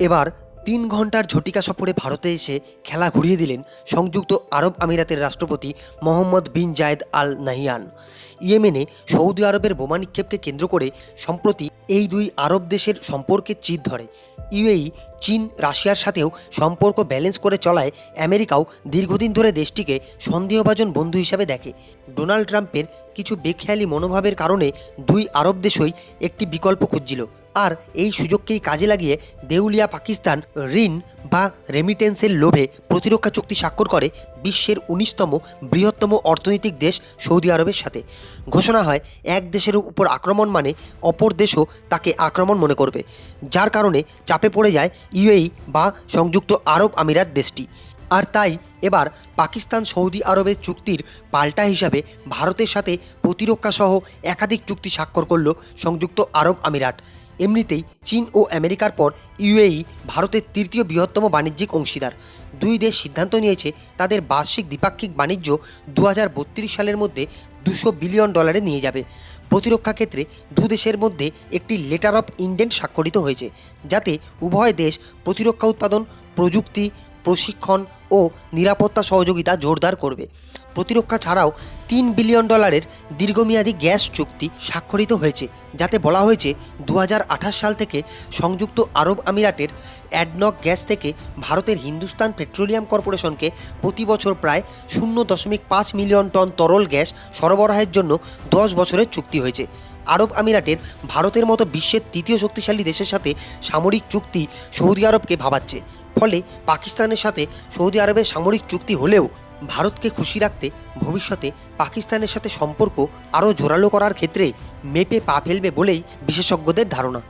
এবার ৩ ঘন্টার ঝটিকা সফরে ভারতে এসে খেলা ঘুরিয়ে দিলেন সংযুক্ত আরব আমিরাতের রাষ্ট্রপতি মোহাম্মদ বিন জায়েদ আল নাহিয়ান। ইয়েমেনে সৌদি আরবের বোমা নিক্ষেপকে কেন্দ্র করে সম্প্রতি এই দুই আরব দেশের সম্পর্কে চির ধরে। ইউএই, চীন, রাশিয়ার সাথেও সম্পর্ক ব্যালেন্স করে চলায় আমেরিকাও দীর্ঘদিন ধরে দেশটিকে সন্দেহভাজন বন্ধু হিসাবে দেখে। ডোনাল্ড ট্রাম্পের কিছু বেখেয়ালি মনোভাবের কারণে দুই আরব দেশই একটি বিকল্প খুঁজছিল, আর এই সুযোগকেই কাজে লাগিয়ে দেউলিয়া পাকিস্তান ঋণ বা রেমিটেন্সের লোভে প্রতিরক্ষা চুক্তি স্বাক্ষর করে বিশ্বের ১৯তম বৃহত্তম অর্থনৈতিক দেশ সৌদি আরবের সাথে। ঘোষণা হয় এক দেশের উপর আক্রমণ মানে অপর দেশও তাকে আক্রমণ মনে করবে, যার কারণে চাপে পড়ে যায় ইউএই বা সংযুক্ত আরব আমিরাত দেশটি। আর তাই এবার পাকিস্তান সৌদি আরবের চুক্তির পাল্টা হিসাবে ভারতের সাথে প্রতিরক্ষা সহ একাধিক চুক্তি স্বাক্ষর করল সংযুক্ত আরব আমিরাত। এমনিতেই চীন ও আমেরিকার পর ইউএই ভারতের তৃতীয় বৃহত্তম বাণিজ্যিক অংশীদার। দুই দেশ সিদ্ধান্ত নিয়েছে তাদের বার্ষিক দ্বিপাক্ষিক বাণিজ্য ২০৩২ সালের মধ্যে $২০০ বিলিয়ন নিয়ে যাবে। প্রতিরক্ষা ক্ষেত্রে দু দেশের মধ্যে একটি লেটার অফ ইন্টেন্ট স্বাক্ষরিত হয়েছে, যাতে উভয় দেশ প্রতিরক্ষা উৎপাদন, প্রযুক্তি, প্রশিক্ষণ ও নিরাপত্তা সহযোগিতা জোরদার করবে। প্রতিরক্ষা ছাড়াও $৩ বিলিয়ন দীর্ঘমেয়াদী গ্যাস চুক্তি স্বাক্ষরিত হয়েছে, যাতে বলা হয়েছে ২০২৮ সাল থেকে সংযুক্ত আরব আমিরাতের অ্যাডনক গ্যাস থেকে ভারতের হিন্দুস্তান পেট্রোলিয়াম কর্পোরেশনকে প্রতি বছর প্রায় ০.৫ মিলিয়ন টন তরল গ্যাস সরবরাহের জন্য ১০ বছরের চুক্তি হয়েছে। আরব আমিরাতের ভারতের মতো বিশ্বের তৃতীয় শক্তিশালী দেশের সাথে সামরিক চুক্তি সৌদি আরবকে ভাবাচ্ছে। ফলে পাকিস্তানের সাথে সৌদি আরবের সামরিক চুক্তি হলেও ভারতকে খুশি রাখতে ভবিষ্যতে পাকিস্তানের সাথে সম্পর্ক আরও জোরালো করার ক্ষেত্রে মেপে পা ফেলবে বলেই বিশেষজ্ঞদের ধারণা।